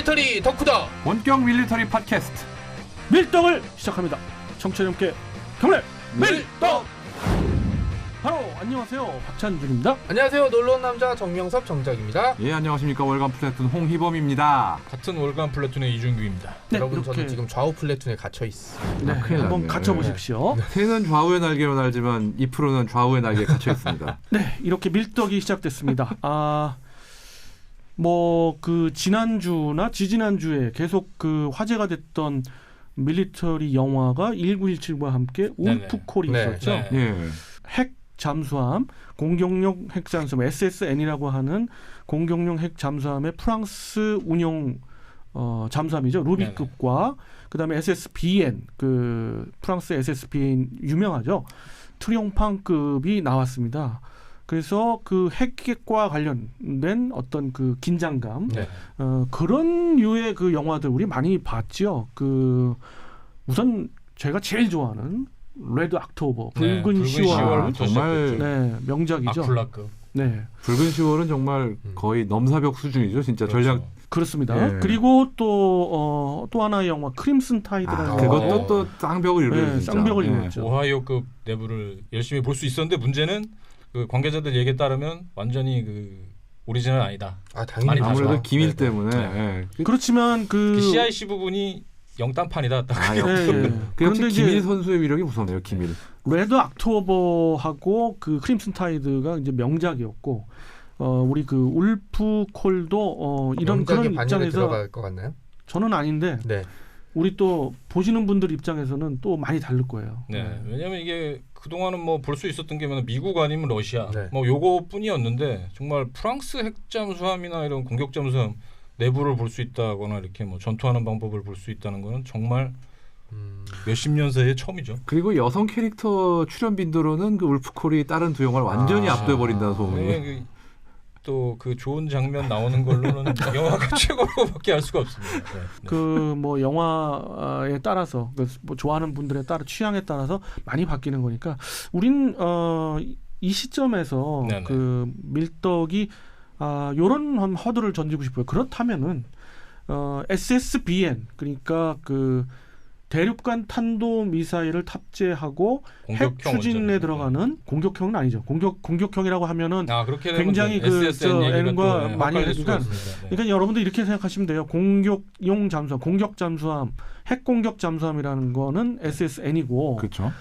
밀리터리 덕후다. 본격 밀리터리 팟캐스트 밀떡을 시작합니다. 청취자 여러분께 경례 밀떡. 바로 안녕하세요, 박찬준입니다. 안녕하세요, 놀러온 남자 정명섭 정작입니다. 예, 안녕하십니까. 월간 플래툰 홍희범입니다. 같은 월간 플래툰의 이준규입니다. 네, 여러분 이렇게. 저는 지금 좌우 플래툰에 gat혀 있어. 네, 큰일 한번 났네. 갇혀보십시오. 새는 좌우의 날개로 날지만 이 프로는 좌우의 날개에 갇혀 있습니다. 네, 이렇게 밀떡이 시작됐습니다. 뭐 그 지난주나 지지난주에 계속 그 화제가 됐던 밀리터리 영화가 1917과 함께 울프콜이 네. 있었죠. 네. 예. 핵 잠수함, 공격용 핵 잠수함 SSN이라고 하는 공격용 핵 잠수함의 프랑스 운용 잠수함이죠. 루비급과 그다음에 SSBN, 그 프랑스 SSBN 유명하죠. 트리옹팡급이 나왔습니다. 그래서 그 핵과 관련된 어떤 그 긴장감, 네. 그런 류의 그 영화들 우리 많이 봤죠. 그 우선 제가 제일 좋아하는 레드 옥토버, 붉은 붉은 10월, 정말 네, 명작이죠. 아쿨라급. 네, 붉은 10월은 정말 거의 넘사벽 수준이죠. 진짜 그렇죠. 전략. 그렇습니다. 네. 그리고 또 하나의 영화 크림슨 타이드라는 그것도 영화. 또 쌍벽을 이루죠. 네, 진짜. 쌍벽을 예. 이뤘죠. 오하이오급 내부를 열심히 볼 수 있었는데 문제는 그 관계자들 얘기에 따르면 완전히 그 오리지널 아니다. 당연히 많이 아무래도 봐서. 기밀 네, 때문에. 네. 예. 그렇지만 그 CIC 부분이 영단판이다. 딱. 아, 네, 역시. 네. 그 역시 그런데 이제 기밀 선수의 위력이 무섭네요. 기밀. 레드 옥토버하고 그 크림슨 타이드가 이제 명작이었고, 우리 그 울프 콜도 이런 그런 명작의 반열에 입장에서 들어갈 것 같나요? 저는 아닌데 네. 우리 또 보시는 분들 입장에서는 또 많이 다를 거예요. 네. 왜냐면 이게 그동안은 뭐 볼 수 있었던 게 미국 아니면 러시아 네. 뭐 요거뿐이었는데 정말 프랑스 핵잠수함이나 이런 공격잠수함 내부를 볼 수 있다거나 이렇게 뭐 전투하는 방법을 볼 수 있다는 거는 정말 몇십 년 사이에 처음이죠. 그리고 여성 캐릭터 출연 빈도로는 그 울프콜이 다른 두 영화를 완전히 압도해 버린다는 소문이. 또 그 좋은 장면 나오는 걸로는 영화가 최고로밖에 할 수가 없습니다. 네. 그 뭐 영화에 따라서 뭐 좋아하는 분들에 따라 취향에 따라서 많이 바뀌는 거니까 우린 이 시점에서 네네. 그 밀떡이 요런 한 허들을 던지고 싶어요. 그렇다면은 SSBN, 그러니까 그 대륙간 탄도 미사일을 탑재하고 핵 공격형 추진에 원전이. 들어가는 공격형은 아니죠. 공격형이라고 하면은 그렇게 되면 굉장히 SSN 그 얘기가 N과 또, 많이 헷갈릴 수가 하니까 있습니다. 네. 그러니까 여러분들 이렇게 생각하시면 돼요. 공격용 잠수함, 공격 잠수함, 핵 공격 잠수함이라는 거는 SSN이고, 그렇죠.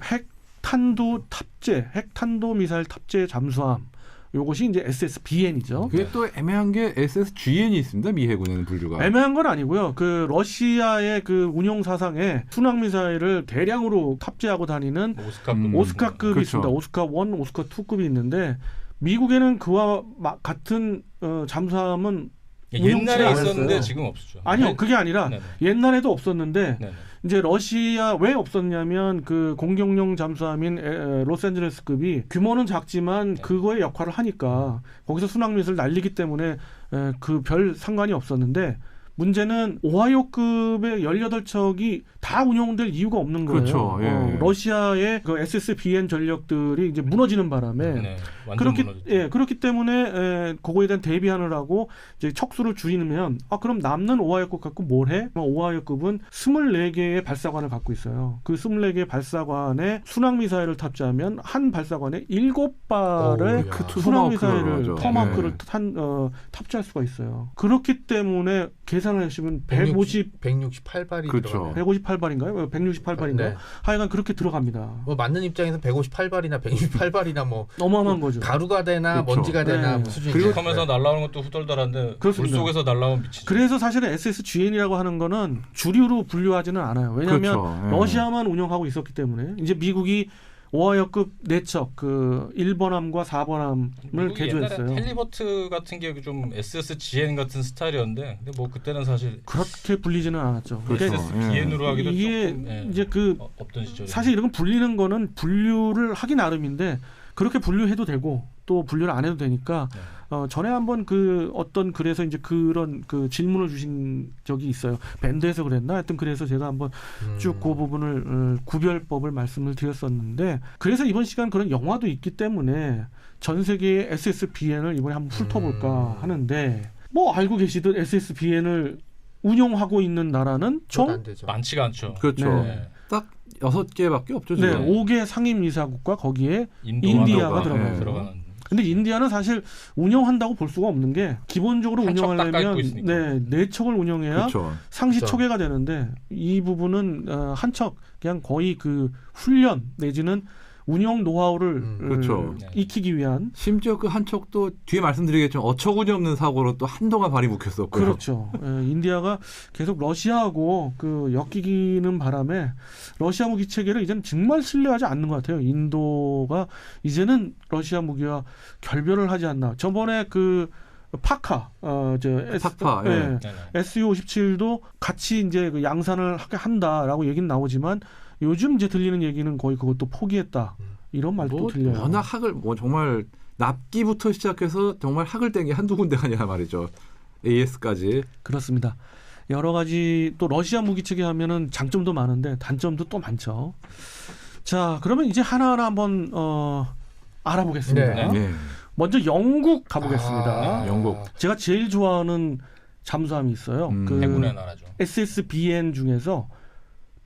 핵 탄도 탑재, 핵 탄도 미사일 탑재 잠수함, 요것이 이제 SSBN이죠. 그게 또 애매한 게 SSGN이 있습니다. 미 해군에는 분류가. 애매한 건 아니고요. 그 러시아의 그 운용 사상에 순항 미사일을 대량으로 탑재하고 다니는 오스카급이 그렇죠. 있습니다. 오스카 1, 오스카 2급이 있는데 미국에는 그와 같은 잠수함은 옛날에 운용치를 있었는데 않았어요. 지금 없죠. 아니요, 네. 그게 아니라 네네. 옛날에도 없었는데 네네. 이제 러시아 왜 없었냐면 그 공격용 잠수함인 로스앤젤레스급이 규모는 작지만 네. 그거의 역할을 하니까 거기서 순항미사를 날리기 때문에 그 별 상관이 없었는데, 문제는 오하이오급의 18척이 다 운용될 이유가 없는 거예요. 그렇죠. 예. 러시아의 그 SSBN 전력들이 이제 무너지는 바람에 네. 완전 무너졌죠. 그렇기 때문에 그거에 대한 대비하느라고 이제 척수를 줄이면 그럼 남는 오하이오급 갖고 뭘 해? 오하이오급은 24개의 발사관을 갖고 있어요. 그 24개의 발사관에 순항 미사일을 탑재하면 한 발사관에 7발의 순항 미사일을 토마호크를 탑재할 수가 있어요. 그렇기 때문에 계산을 하시면 168발이 그렇죠. 들어가네요. 158발인가요? 168발인가요? 네. 하여간 그렇게 들어갑니다. 뭐 맞는 입장에서 158발이나 168발이나 뭐 어마어마한 거죠. 가루가 되나 그렇죠. 먼지가 되나 네. 뭐 수준이. 그리고 하면서 날라오는 것도 후덜덜한데 그렇습니다. 물속에서 날라오면 미치죠. 그래서 사실은 SSGN이라고 하는 거는 주류로 분류하지는 않아요. 왜냐하면 그렇죠. 예. 러시아만 운영하고 있었기 때문에 이제 미국이 오하이오급 4척 그 1번함과 4번함을 개조했어요. 옛날에 헬리버트 같은 게 좀 SSGN 같은 스타일이었는데 근데 뭐 그때는 사실 그렇게 불리지는 않았죠. 그렇죠. SSBN으로 하기도 이게 조금 이제 그 없던 시절에 사실 이런 거 불리는 거는 분류를 하기 나름인데 그렇게 분류해도 되고 또 분류를 안 해도 되니까 네. 전에 한번 그 어떤 글에서 이제 그런 그 질문을 주신 적이 있어요. 밴드에서 그랬나? 하여튼 그래서 제가 한번 쭉 그 부분을 구별법을 말씀을 드렸었는데, 그래서 이번 시간 그런 영화도 있기 때문에 전 세계의 SSBN을 이번에 한번 훑어볼까 하는데, 뭐 알고 계시듯 SSBN을 운영하고 있는 나라는 총 안 되죠. 많지가 않죠. 그렇죠. 네. 딱 6개밖에 없죠. 네, 지금. 5개 상임이사국과 거기에 인도가 인디아가 들어가요. 들어가는. 근데 인디아는 사실 운영한다고 볼 수가 없는 게 기본적으로 한척 딱 운영하려면 깔고 있으니까. 네 척을 운영해야 그렇죠. 상시 그렇죠. 초계가 되는데 이 부분은 한 척 그냥 거의 그 훈련 내지는 운영 노하우를 그렇죠. 익히기 위한 심지어 그 한 척도 뒤에 말씀드리겠지만 어처구니 없는 사고로 또 한동안 발이 묶였었고요. 그렇죠. 인디아가 계속 러시아하고 그 엮이는 바람에 러시아 무기 체계를 이제는 정말 신뢰하지 않는 것 같아요. 인도가 이제는 러시아 무기와 결별을 하지 않나. 저번에 그 파카, 파카, 예. 네네. SU-57도 같이 이제 그 양산을 하게 한다라고 얘기는 나오지만 요즘 이제 들리는 얘기는 거의 그것도 포기했다. 이런 말도 뭐 들려요. 워낙 학을 뭐 정말 납기부터 시작해서 정말 학을 뗀 게 한두 군데가 아니라 말이죠. AS까지. 그렇습니다. 여러 가지 또 러시아 무기 체계 하면은 장점도 많은데 단점도 또 많죠. 자, 그러면 이제 하나하나 한번 알아보겠습니다. 네. 네. 먼저 영국 가보겠습니다. 영국. 제가 제일 좋아하는 잠수함이 있어요. 그 해군의 나라죠. SSBN 중에서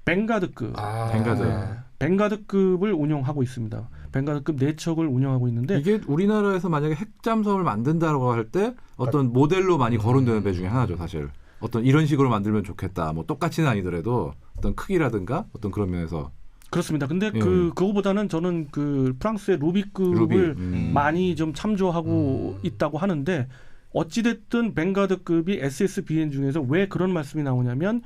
벵가드급. 벵가드. 벵가드급을 운영하고 있습니다. 벵가드급 4척을 운영하고 있는데 이게 우리나라에서 만약에 핵잠수함을 만든다고 할 때 어떤 모델로 많이 거론되는 배 중에 하나죠, 사실. 어떤 이런 식으로 만들면 좋겠다. 뭐 똑같이는 아니더라도 어떤 크기라든가 어떤 그런 면에서 그렇습니다. 근데 예. 그거보다는 저는 그 프랑스의 루비급을 많이 좀 참조하고 있다고 하는데 어찌됐든 벵가드급이 SSBN 중에서 왜 그런 말씀이 나오냐면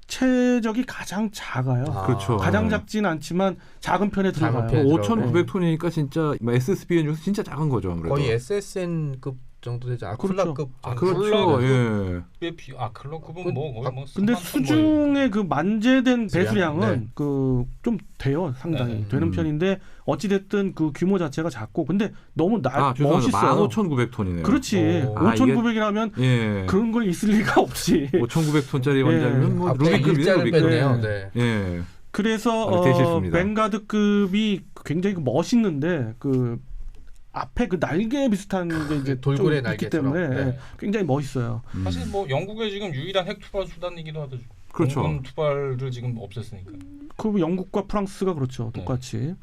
체적이 가장 작아요. 그렇죠. 가장 작진 않지만 작은 편에 작은 들어가요. 편. 5,900톤이니까 진짜 SSBN 중에서 진짜 작은 거죠, 아무래도. 거의 SSN급 정도 되죠. 아쿨라급. 그렇죠. 예. 클럽급은 뭐 거의 뭐 근데 3만 톤 수중의 그 만재된 배수량은 네. 그 좀 돼요, 상당히 네. 되는 편인데 어찌됐든 그 규모 자체가 작고 근데 너무 멋있어요. 15,900톤이네요. 그렇지. 오. 5,900이라면 예. 그런 걸 있을 리가 없지. 5,900톤짜리 원장이면 뭐 앞에 루비급이네요, 일자를 루비급. 뺐네요. 네. 네. 예. 그래서 대실수입니다. 벵가드급이 굉장히 멋있는데 그 앞에 그 날개 비슷한 게 이제 돌고래 좀 있기 날개처럼. 때문에 네. 굉장히 멋있어요. 사실 뭐 영국의 지금 유일한 핵 투발 수단이기도 하죠. 그렇죠. 공군 투발을 지금 없앴으니까. 그 영국과 프랑스가 그렇죠, 네. 똑같이.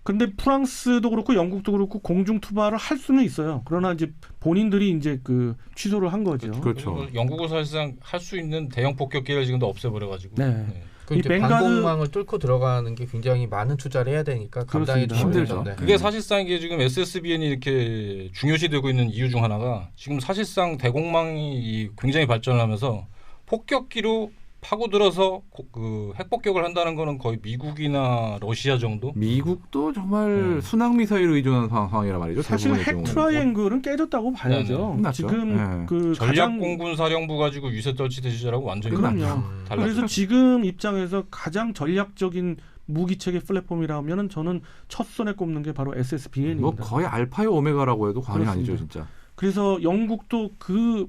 근데 프랑스도 그렇고 영국도 그렇고 공중 투발을 할 수는 있어요. 그러나 이제 본인들이 이제 그 취소를 한 거죠. 그렇죠. 그리고 영국은 사실상 할 수 있는 대형 폭격기를 지금도 없애버려가지고. 네. 그 이 이제 벵가드- 방공망을 뚫고 들어가는 게 굉장히 많은 투자를 해야 되니까 감당이 그렇습니다. 힘들죠. 네. 그게 사실상 이게 지금 SSBN이 이렇게 중요시되고 있는 이유 중 하나가 지금 사실상 대공망이 굉장히 발전을 하면서 폭격기로 파고들어서 그 핵폭격을 한다는 거는 거의 미국이나 러시아 정도? 미국도 정말 순항 미사일을 의존한 상황이라 말이죠. 사실 대부분의 핵 경우는. 트라이앵글은 깨졌다고 봐야죠. 끝났죠. 지금 네. 그 가장 전략공군사령부 가지고 유세 떨치대 시절하고 완전히 그럼요. 달라졌죠. 그래서 지금 입장에서 가장 전략적인 무기 체계 플랫폼이라면은 저는 첫 손에 꼽는 게 바로 SSBN입니다. 뭐 거의 알파요 오메가라고 해도 과언이 그렇습니다. 아니죠, 진짜. 그래서 영국도 그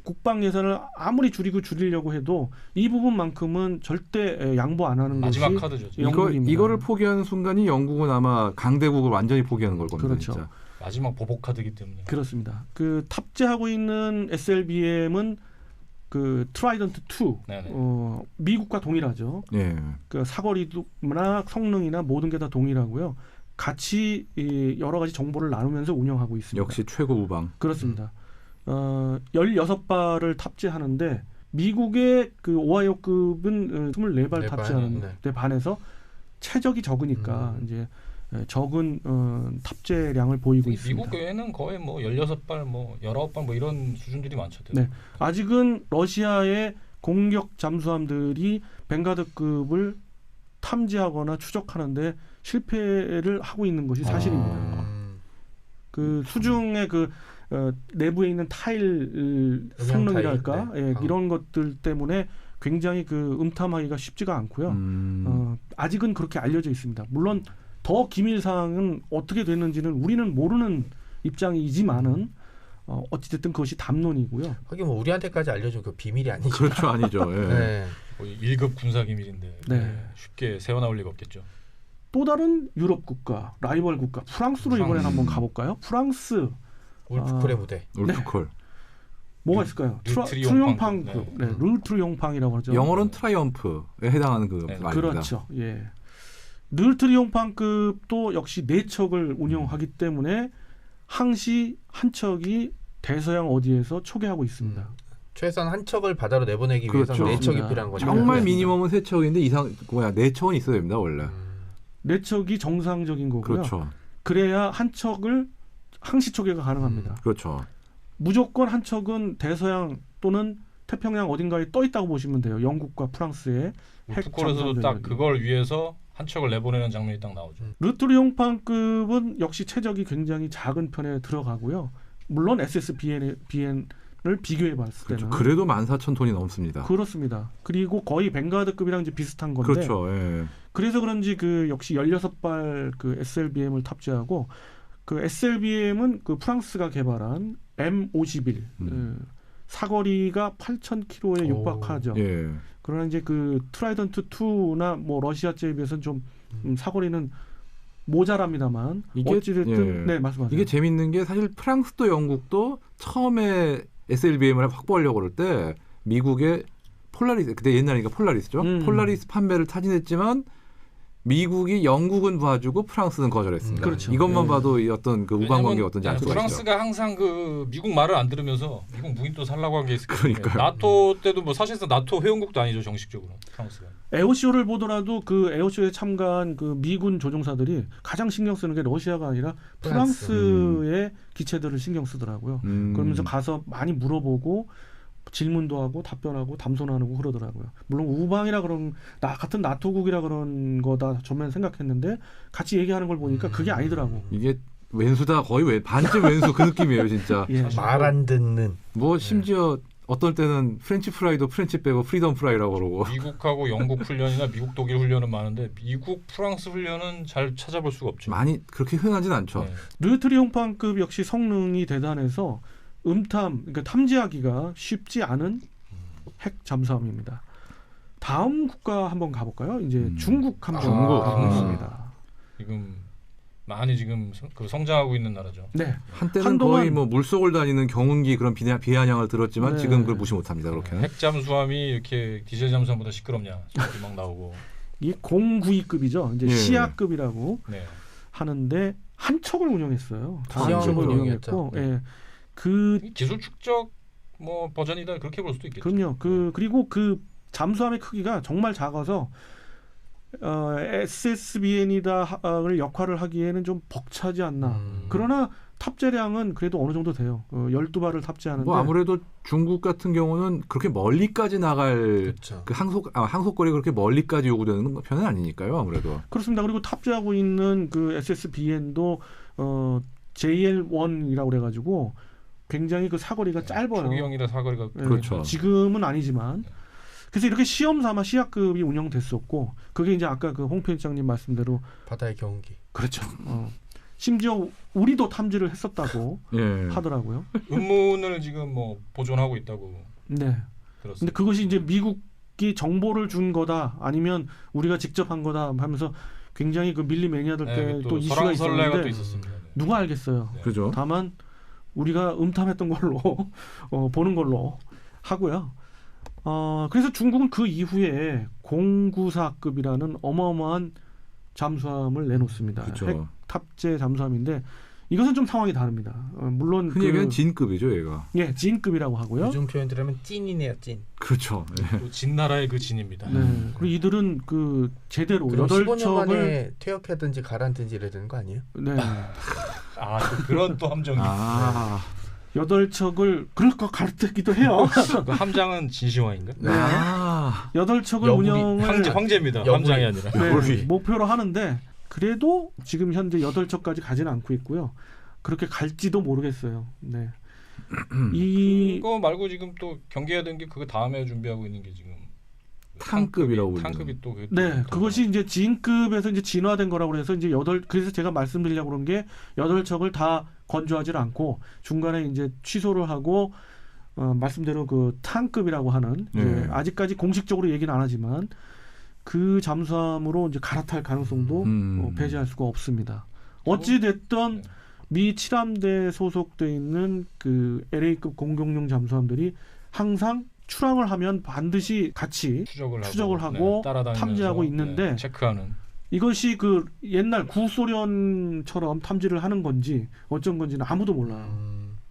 국방 예산을 아무리 줄이려고 해도 이 부분만큼은 절대 양보 안 하는 것이 마지막 카드죠. 지금. 영국입니다. 이거를 포기하는 순간이 영국은 아마 강대국을 완전히 포기하는 걸 겁니다. 그렇죠. 진짜. 마지막 보복 카드이기 때문에. 그렇습니다. 그 탑재하고 있는 SLBM은 그 트라이던트 2 네네. 미국과 동일하죠. 예. 그 사거리나 성능이나 모든 게 다 동일하고요. 같이 이 여러 가지 정보를 나누면서 운영하고 있습니다. 역시 최고 우방. 그렇습니다. 16발을 탑재하는데 미국의 그 오하이오급은 24발 네 탑재하는 발, 데 반해서 체적이 적으니까 이제 적은 탑재량을 보이고 있습니다. 미국 외에는 거의 뭐 16발, 뭐 19발 뭐 이런 수준들이 많죠. 네. 아직은 러시아의 공격 잠수함들이 벵가드급을 탐지하거나 추적하는데 실패를 하고 있는 것이 사실입니다. 그 수중의 그 내부에 있는 타일 성능이랄까 타일, 네. 이런 것들 때문에 굉장히 그 음탐하기가 쉽지가 않고요. 아직은 그렇게 알려져 있습니다. 물론 더 기밀 사항은 어떻게 됐는지는 우리는 모르는 입장이지만은 어찌됐든 그것이 담론이고요. 하긴 뭐 우리한테까지 알려준 그 비밀이 아니죠. 그렇죠, 아니죠. 예. 네. 거의 1급 군사기밀인데 네. 쉽게 세워나올 리가 없겠죠. 또 다른 유럽 국가, 라이벌 국가 프랑스로 이번엔 프랑스. 한번 가볼까요? 프랑스 울프콜의 무대. 울프콜. 뭐가 있을까요? 트리옹팡급, 르트리옹팡이라고 그러죠. 영어로는 트라이엄프에 해당하는 그 네. 말입니다. 그렇죠. 예. 르트리옹팡급도 역시 4척을 운영하기 때문에 항시 한 척이 대서양 어디에서 초계하고 있습니다. 최소한 한 척을 바다로 내보내기 그렇죠. 위해서 4척이 그렇습니다. 필요한 거죠. 정말 네. 미니멈은 3척인데 이상 4척은 있어야 됩니다 원래. 4척이 정상적인 거고요. 그렇죠. 그래야 한 척을 항시 초계가 가능합니다. 그렇죠. 무조건 한 척은 대서양 또는 태평양 어딘가에 떠 있다고 보시면 돼요. 영국과 프랑스의 핵 푸콜에서도 딱 잠수함 그걸 위해서 한 척을 내보내는 장면이 딱 나오죠. 르트리옹팡급은 역시 최적이 굉장히 작은 편에 들어가고요. 물론 SSBN을 비교해봤을 때는 그래도 14,000톤이 넘습니다. 그렇습니다. 그리고 거의 벵가드급이랑 이제 비슷한 건데 그렇죠. 예. 그래서 그런지 그 역시 16발 그 SLBM을 탑재하고 그 SLBM은 그 프랑스가 개발한 M51 사거리가 8,000km에 육박하죠. 예. 그러나 이제 그 트라이던트 2나 뭐 러시아제에 비해서는 좀 사거리는 모자랍니다만 이게- 어찌됐든 예. 네 말씀하세요. 이게 재밌는 게 사실 프랑스도 영국도 처음에 SLBM을 확보하려고 그럴 때 미국의 폴라리스 그때 옛날이니까 폴라리스죠. 폴라리스 판매를 타진했지만 미국이 영국은 봐주고 프랑스는 거절했습니다. 그렇죠. 이것만 예. 봐도 이 어떤 그 우방 관계가 어떤지 알 수가 있죠. 프랑스가 항상 그 미국 말을 안 들으면서 미국 무인도 살라고 한 게 있을 거예요. 그러니까요. 나토 때도 뭐 사실상 나토 회원국도 아니죠 정식적으로 프랑스가. 에어쇼를 보더라도 그 에어쇼에 참가한 그 미군 조종사들이 가장 신경 쓰는 게 러시아가 아니라 프랑스의 기체들을 신경 쓰더라고요. 그러면서 가서 많이 물어보고 질문도 하고 답변하고 담소하고 그러더라고요. 물론 우방이라 그런 같은 나토국이라 그런 거다 저는 생각했는데 같이 얘기하는 걸 보니까 그게 아니더라고. 이게 왼수다 거의 반쯤 왼수 그 느낌이에요 진짜. 예. 말 안 듣는. 뭐 심지어 어떨 때는 프렌치 프라이도 프렌치 빼고 프리덤 프라이라고 그러고. 미국하고 영국 훈련이나 미국 독일 훈련은 많은데 미국 프랑스 훈련은 잘 찾아볼 수가 없죠. 많이 그렇게 흔하진 않죠. 네. 르트리옹팡급 역시 성능이 대단해서 그러니까 탐지하기가 쉽지 않은 핵 잠수함입니다. 다음 국가 한번 가볼까요? 이제 중국 한번 중국. 가보겠습니다. 지금 많이 지금 그 성장하고 있는 나라죠. 네. 한때는 한동안- 거의 뭐 물속을 다니는 경운기 그런 비아냥을 들었지만 네. 지금 그걸 무시 못합니다. 그렇게는. 핵 잠수함이 이렇게 디젤 잠수함보다 시끄럽냐 소리 막 나오고. 이 092급이죠. 이제 예. 시아급이라고 네. 하는데 한 척을 운영했어요. 한 시험을 척을 운영했죠. 운영했고, 예. 그 기술 축적 뭐 버전이다 그렇게 볼 수도 있겠죠. 그럼요. 그리고 그 잠수함의 크기가 정말 작아서 SSBN이다를 역할을 하기에는 좀 벅차지 않나. 그러나 탑재량은 그래도 어느 정도 돼요. 12발을 탑재하는데 뭐 아무래도 중국 같은 경우는 그렇게 멀리까지 나갈 그렇죠. 그 항속거리가 그렇게 멀리까지 요구되는 편은 아니니까요. 아무래도. 그렇습니다. 그리고 탑재하고 있는 그 SSBN도 JL1이라고 그래가지고 굉장히 그 사거리가 짧아요. 초기형이라 사거리가 예, 그렇죠. 지금은 아니지만 그래서 이렇게 시험 삼아 시아급이 운영됐었고 그게 이제 아까 그 홍 편집장님 말씀대로 바다의 경운기. 그렇죠. 심지어 우리도 탐지를 했었다고 예. 하더라고요. 음문을 지금 뭐 보존하고 있다고 네. 들었어요. 근데 그것이 이제 미국이 정보를 준 거다 아니면 우리가 직접 한 거다 하면서 굉장히 그 밀리 매니아들께 또 이슈가 설왕설래가 또 있었는데 있었습니다. 네. 누가 알겠어요. 네. 그죠. 다만 우리가 음탐했던 걸로 보는 걸로 하고요. 그래서 중국은 그 이후에 094급이라는 어마어마한 잠수함을 내놓습니다. 그렇죠. 핵 탑재 잠수함인데 이것은 좀 상황이 다릅니다. 물론 흔히 얘기하는 진급이죠, 얘가. 예, 진급이라고 하고요. 요즘 표현들하면 찐이네요, 찐. 그렇죠. 예. 또 진나라의 그 진입니다. 네. 그리고 이들은 그 제대로 그럼 15년 8척을 만에 퇴역하든지 가라앉든지 이래야 되는 거 아니에요? 네. 아, 또 그런 또 함정이. 아, 8척을 그럴 것 같기도 해요. 그 함장은 진시황인가? 네. 아, 8척을 여부리, 운영을 황제입니다. 여부리. 함장이 아니라. 네, 여부리. 목표로 하는데 그래도 지금 현재 8척까지 가지는 않고 있고요. 그렇게 갈지도 모르겠어요. 네. 그거 말고 지금 또 경계해야 되는 게 그거 다음에 준비하고 있는 게 지금 탕급이라고 불리는. 탕급이 또 그게 네, 또 그것이 이제 진급에서 이제 진화된 거라고 그래서 이제 그래서 제가 말씀드리려고 그런 게 8척을 다 건조하지 않고 중간에 이제 취소를 하고 말씀대로 그 탕급이라고 하는 이제 네. 아직까지 공식적으로 얘기는 안 하지만 그 잠수함으로 이제 갈아탈 가능성도 배제할 수가 없습니다. 어찌 됐든 미 7함대 소속돼 있는 그 LA급 공격용 잠수함들이 항상 출항을 하면 반드시 같이 추적을 하고 따라다니면서, 탐지하고 있는데 체크하는. 이것이 그 옛날 구소련처럼 탐지를 하는 건지 어쩐 건지는 아무도 몰라요.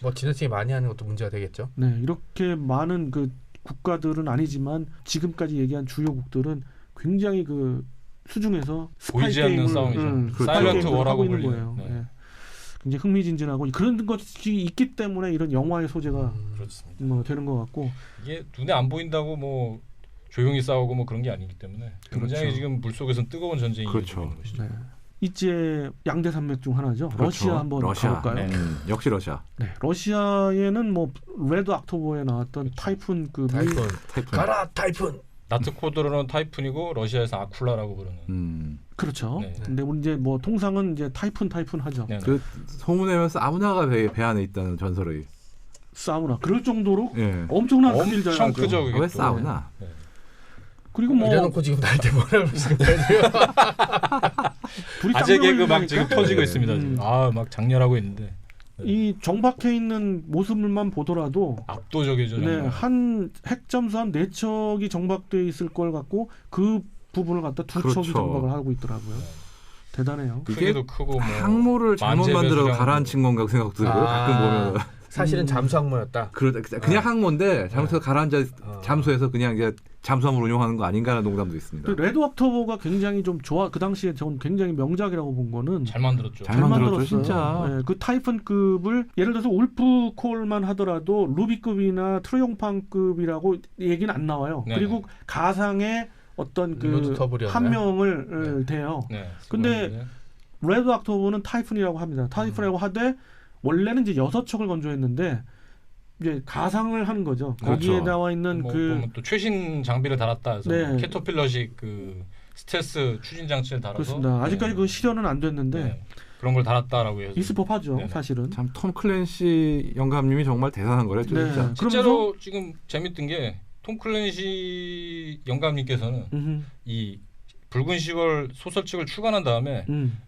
뭐 지나치게 많이 하는 것도 문제가 되겠죠. 네, 이렇게 많은 그 국가들은 아니지만 지금까지 얘기한 주요국들은 굉장히 그 수중에서 스파이 보이지 않는 게임을 싸움이죠. 스파이 사일런트 게임을 워라고 하고 있는 불리는. 거예요. 네. 네. 굉장히 흥미진진하고 그런 것이 있기 때문에 이런 영화의 소재가 그렇습니다. 뭐 되는 것 같고 이게 눈에 안 보인다고 뭐 조용히 싸우고 뭐 그런 게 아니기 때문에 굉장히 그렇죠. 지금 물속에서는 뜨거운 전쟁이 그렇죠. 이루어지고 있는 것이죠. 네. 이제 양대 산맥 중 하나죠. 그렇죠. 러시아 한번 러시아. 가볼까요? 네. 역시 러시아. 네, 러시아에는 뭐 레드 옥토버에 나왔던 타이푼 그 타이푼. 타이푼. 가라 타이푼. 나트 코드로는 타이푼이고 러시아에서 아쿨라라고 부르는. 그렇죠. 네. 근데 우리 이제 뭐 통상은 이제 타이푼 하죠. 네. 그 소문내면서 아무나가 배 안에 있다는 전설의. 사우나 그럴 정도로 예. 엄청난 크기를 엄청 자라죠. 크죠. 그게 왜 또. 싸우나? 네. 그리고 뭐 이래놓고 지금 나한테 뭐라고 그러시는 거예요? 둘이 아재 쌍둥이를 개그 막 하니까 지금 터지고 네. 있습니다. 지금. 막 장렬하고 있는데 이 정박해 있는 모습만 보더라도 압도적이죠. 네, 정말. 한 핵잠수함 4척이 정박돼 있을 걸 갖고 그 부분을 갖다 2척이 그렇죠. 정박을 하고 있더라고요. 대단해요. 이게 크기도 크고 뭐 항모를 잘못 만재 만들어 배수량도. 가라앉힌 건가 생각도 들고 가끔 보면 사실은 잠수항모였다. 그냥 항모인데 잘못해서 가라앉아 어. 잠수해서 그냥 이제 잠수함을 운용하는 거 아닌가라는 농담도 있습니다. 그 레드 옥토버가 굉장히 좀 좋아. 그 당시에 저는 굉장히 명작이라고 본 거는 잘 만들었죠. 잘 만들었죠, 만들었어요. 진짜. 네, 그 타이푼급을 예를 들어서 울프 콜만 하더라도 루비급이나 트로용판급이라고 얘기는 안 나와요. 네. 그리고 가상의 어떤 그 리노드 터블이었나요? 한 명을 대요. 네. 근데 쓰고 있는데. 레드 옥토버는 타이푼이라고 합니다. 타이푼이라고 하되 원래는 이제 6척을 건조했는데 이제 가상을 하는 거죠. 그렇죠. 거기에 나와 있는 뭐 그 보면 또 최신 장비를 달았다 해서 네. 뭐 캐터필러식 그 스텔스 추진 장치를 달아서 그렇습니다. 아직까지 네. 그 실현은 안 됐는데 네. 그런 걸 달았다라고 해서 있을 법하죠. 네네. 사실은. 참 톰 클랜시 영감님이 정말 대단한 거랬죠, 네. 진짜. 실제로 지금 재밌던 게 톰 클랜시 영감님께서는 음흠. 이 붉은 10월 소설책을 출간한 다음에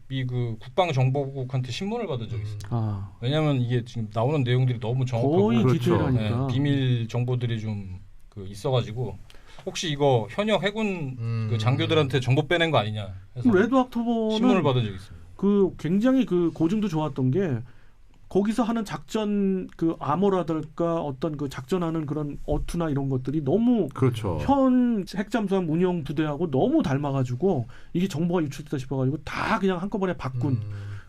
미 그 국방정보국한테 신문을 받은 적이 있습니다. 아, 왜냐하면 이게 지금 나오는 내용들이 너무 정확하고 거의 그렇죠. 디테일하니까. 비밀 정보들이 좀 그 있어가지고 혹시 이거 현역 해군 그 장교들한테 정보 빼낸 거 아니냐 해서 레드 신문을 옥토버는 받은 적이 있습니다. 그 굉장히 그 고증도 좋았던 게 거기서 하는 작전 그 암호라든가 어떤 그 작전하는 그런 어투나 이런 것들이 너무 그렇죠. 현 핵잠수함 운영 부대하고 너무 닮아가지고 이게 정보가 유출됐다 싶어가지고 다 그냥 한꺼번에 바꾼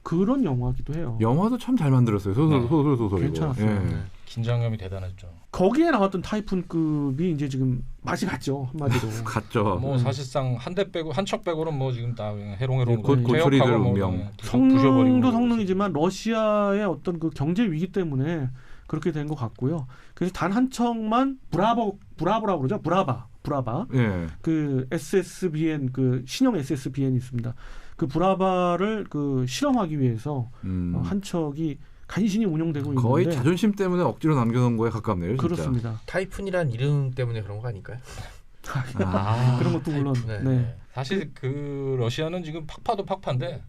그런 영화기도 해요. 영화도 참 잘 만들었어요. 네. 소설이고. 괜찮았어요. 예. 네. 긴장감이 대단했죠. 거기에 나왔던 타이푼급이 이제 지금 맛이 갔죠 한마디로. 갔죠. 뭐 사실상 한 대 빼고 한 척 빼고는 뭐 지금 다 그냥 해롱해롱 곧 고철이들 운명. 성능도 성능이지만 러시아의 어떤 그 경제 위기 때문에 그렇게 된 것 같고요. 그래서 단 한 척만 브라보라고 그러죠. 브라바. 예. 그 SSBN 그 신형 SSBN이 있습니다. 그 브라바를 그 실험하기 위해서 한 척이 간신히 운영되고 있는데 거의 자존심 때문에 억지로 남겨놓은 거에 가깝네요. 진짜. 그렇습니다. 타이푼이란 이름 때문에 그런 거 아닐까요? 그런 것도 물론 네. 네. 사실 그 러시아는 지금 팍파도 팍파인데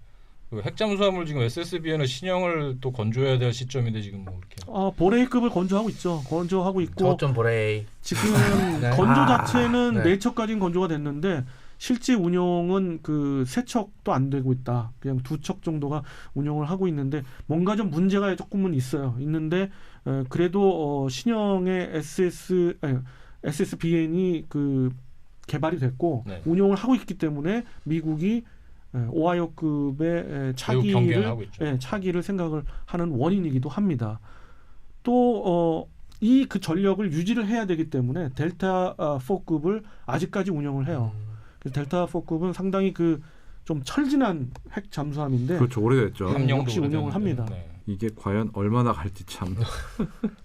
그 핵잠수함을 지금 SSBN의 신형을 또 건조해야 될 시점인데 지금 뭐 이렇게 보레이급을 건조하고 있죠. 건조하고 있고 저점 보레이. 지금 네. 건조 자체는 네. 4척까지는 건조가 됐는데 실제 운용은 그 3척도 안 되고 있다. 그냥 2척 정도가 운용을 하고 있는데 뭔가 좀 문제가 조금은 있는데 그래도 신형의 SSBN이 그 개발이 됐고 네. 운용을 하고 있기 때문에 미국이 오하이오급의 차기를 생각을 하는 원인이기도 합니다. 또 이 그 전력을 유지를 해야 되기 때문에 델타 4급을 아직까지 운영을 해요. 그래서 델타 4급은 상당히 그 좀 철진한 핵 잠수함인데 그렇죠. 오래됐죠. 함령도 역시 운영을 합니다. 네. 이게 과연 얼마나 갈지 참.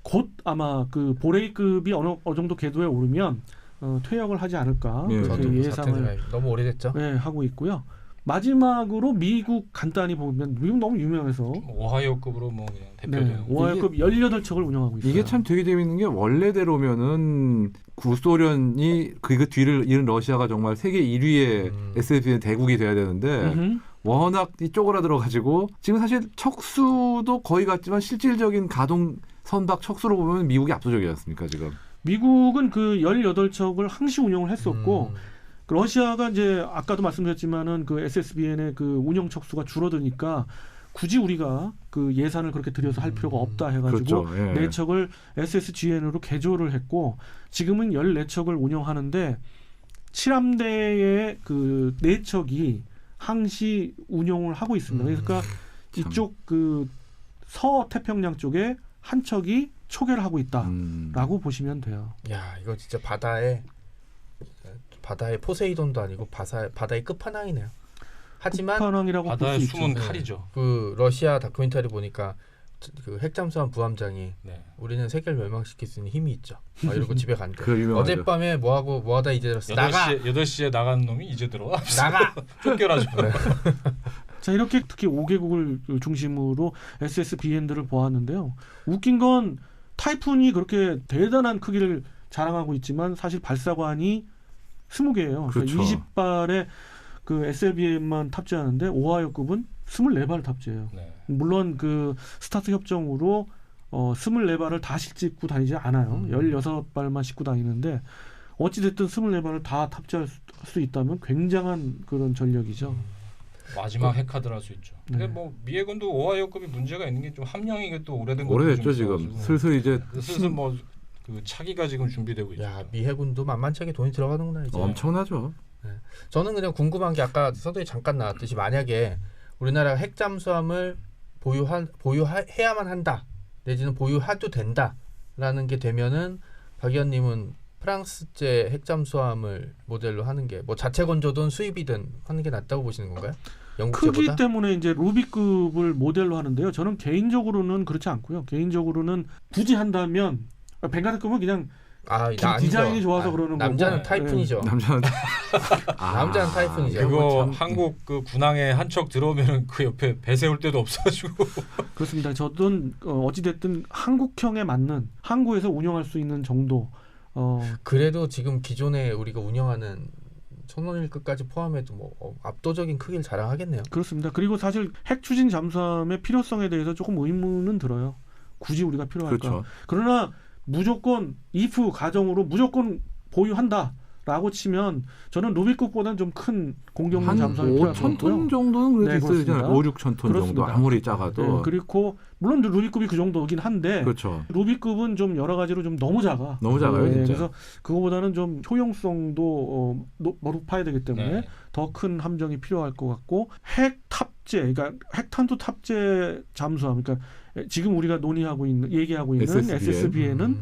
곧 아마 그 보레이급이 어느 정도 궤도에 오르면 퇴역을 하지 않을까 예. 그렇게 저도 예상을 너무 오래됐죠. 네, 하고 있고요. 마지막으로 미국 간단히 보면 미국 너무 유명해서 오하이오급으로 뭐 그냥 대표되는 네, 오하이오급 18척을 운영하고 있어요. 이게 참 되게 재밌는 게 원래대로면은 구소련이 그 뒤를 이은 러시아가 정말 세계 1위의 SSBN 대국이 돼야 되는데 워낙 이 쪼그라들어가지고 지금 사실 척수도 거의 같지만 실질적인 가동 선박 척수로 보면 미국이 압도적이지 않습니까 지금? 미국은 그 18척을 항시 운영을 했었고 그 러시아가 이제 아까도 말씀드렸지만은 그 SSBN의 그 운영 척수가 줄어드니까 굳이 우리가 그 예산을 그렇게 들여서 할 필요가 없다 해가지고 그렇죠. 예. 4척을 SSGN으로 개조를 했고 지금은 14척을 운영하는데 7함대의 그 4척이 항시 운용을 하고 있습니다. 그러니까 이쪽 그 서태평양 쪽에 한 척이 초계를 하고 있다라고 보시면 돼요. 야, 이거 진짜 바다의 포세이돈도 아니고 바다의 끝판왕이네요. 하지만 끝판왕이라고 볼 바다의 수 숨은 있죠. 칼이죠. 그 러시아 다큐멘터리 보니까 그 핵잠수함 부함장이 네. 우리는 세계를 멸망시킬 수 있는 힘이 있죠. 막 이러고 집에 간대. 그 유명하죠. 어젯밤에 뭐하다 이제 들었어. 나가. 8시에 나간 놈이 이제 들어와. 나가. 쫓겨나죠. 자, 이렇게 특히 5개국을 중심으로 SSBN들을 보았는데요. 웃긴 건 타이푼이 그렇게 대단한 크기를 자랑하고 있지만 사실 발사관이 20개예요. 그렇죠. 그러니까 20발의 그 SLBM만 탑재하는데 오하이오급은 24발 탑재해요. 네. 물론 그 스타트 협정으로 24발을 다 싣고 다니지 않아요. 16발만 싣고 다니는데 어찌됐든 24발을 다 탑재할 수 있다면 굉장한 그런 전력이죠. 마지막 핵카드를 할 수 있죠. 근데 네. 뭐 미해군도 오하이오급이 문제가 있는 게 좀 함량이 또 오래된 것도 오래됐죠 좀 지금. 있어가지고. 슬슬 이제 슬슬 뭐 그 차기가 지금 준비되고 있죠. 야, 미 해군도 만만찮게 돈이 들어가는구나 이제. 엄청나죠. 저는 그냥 궁금한 게 아까 서두에 잠깐 나왔듯이 만약에 우리나라가 핵잠수함을 보유해야만 한다 내지는 보유해도 된다라는 게 되면은 박 의원님은 프랑스제 핵잠수함을 모델로 하는 게 뭐 자체 건조든 수입이든 하는 게 낫다고 보시는 건가요? 영국제보다? 크기 때문에 이제 루비급을 모델로 하는데요. 저는 개인적으로는 그렇지 않고요. 개인적으로는 굳이 한다면 벵가드급은 그냥 디자인이 좋아서 그러는 남자는 거고. 타이푼이죠. 남자는 남자는 타이푼이죠. 그거 한국 그 군항에 한 척 들어오면은 그 옆에 배 세울 데도 없어가지고. 그렇습니다. 저는 어찌됐든 한국형에 맞는 항구에서 운영할 수 있는 정도. 그래도 지금 기존에 우리가 운영하는 천원일급까지 포함해도 뭐 압도적인 크기를 자랑하겠네요. 그렇습니다. 그리고 사실 핵 추진 잠수함의 필요성에 대해서 조금 의문은 들어요. 굳이 우리가 필요할까? 그렇죠. 그러나 무조건 if 가정으로 무조건 보유한다라고 치면 저는 루비급보다는 좀 큰 공격용 한 잠수함이 필요할 것 5,000톤 같고요. 정도는 그래도 네, 있어야 그렇습니다. 되잖아요. 5,000~6,000톤 정도 그렇습니다. 아무리 작아도. 네, 그리고 물론 루비급이 그 정도긴 한데 그렇죠. 루비급은 좀 여러 가지로 좀 너무 작아. 너무 작아요, 진짜. 그래서 그거보다는 좀 효용성도 높아야 되기 때문에 네. 더 큰 함정이 필요할 것 같고 핵 탑재, 그러니까 핵탄두 탑재 잠수함, 그러니까 지금 우리가 얘기하고 있는 SSBN은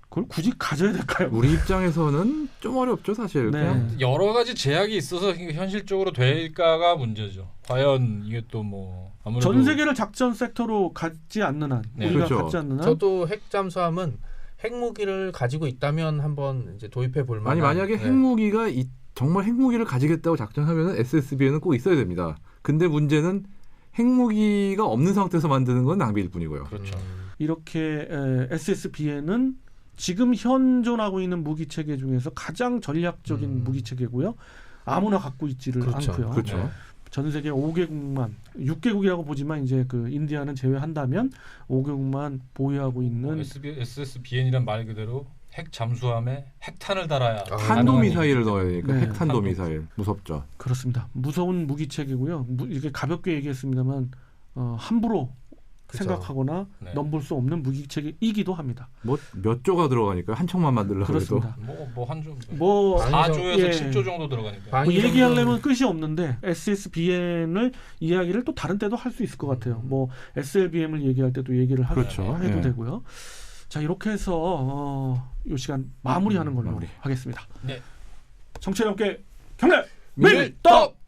그걸 굳이 가져야 될까요? 우리 입장에서는 좀 어렵죠 사실. 네. 그냥 여러 가지 제약이 있어서 현실적으로 될까가 문제죠. 과연 이게 또 뭐 아무래도 전 세계를 작전 섹터로 갖지 않는 한, 네. 우리가 그렇죠. 갖지 않는 한, 저도 핵잠수함은 핵무기를 가지고 있다면 한번 이제 도입해 볼 만한. 아니 만약에 네. 핵무기가 정말 핵무기를 가지겠다고 작정하면은 SSBN은 꼭 있어야 됩니다. 근데 문제는 핵무기가 없는 상태에서 만드는 건 낭비일 뿐이고요. 그렇죠. 이렇게 SSBN은 지금 현존하고 있는 무기 체계 중에서 가장 전략적인 무기 체계고요. 아무나 갖고 있지를 그렇죠. 않고요. 그렇죠. 네. 전 세계 5개국만, 6개국이라고 보지만 이제 그 인디아는 제외한다면 5개국만 보유하고 있는 SSBN이란 말 그대로 핵 잠수함에 핵탄을 달아야 탄도 가능한 미사일을 넣어야 되니까 네. 핵탄도 탄도. 미사일 무섭죠. 그렇습니다. 무서운 무기 체계고요. 이렇게 가볍게 얘기했습니다만 함부로 그렇죠. 생각하거나 네. 넘볼 수 없는 무기 체계이기도 합니다. 뭐 몇 조가 들어가니까 한 척만 만들려고 해도 그렇습니다. 뭐한조 뭐 4조에서 예. 7조 정도 들어가니까. 방위 뭐 정도는- 얘기하려면 끝이 없는데 SSBN을 이야기를 또 다른 때도 할 수 있을 것 같아요. 뭐 SLBM을 얘기할 때도 얘기를 그렇죠. 해도 예. 되고요. 자, 이렇게 해서 이 시간 마무리하는 걸로 마무리. 하겠습니다. 네. 정치 함께 경례 밀떡!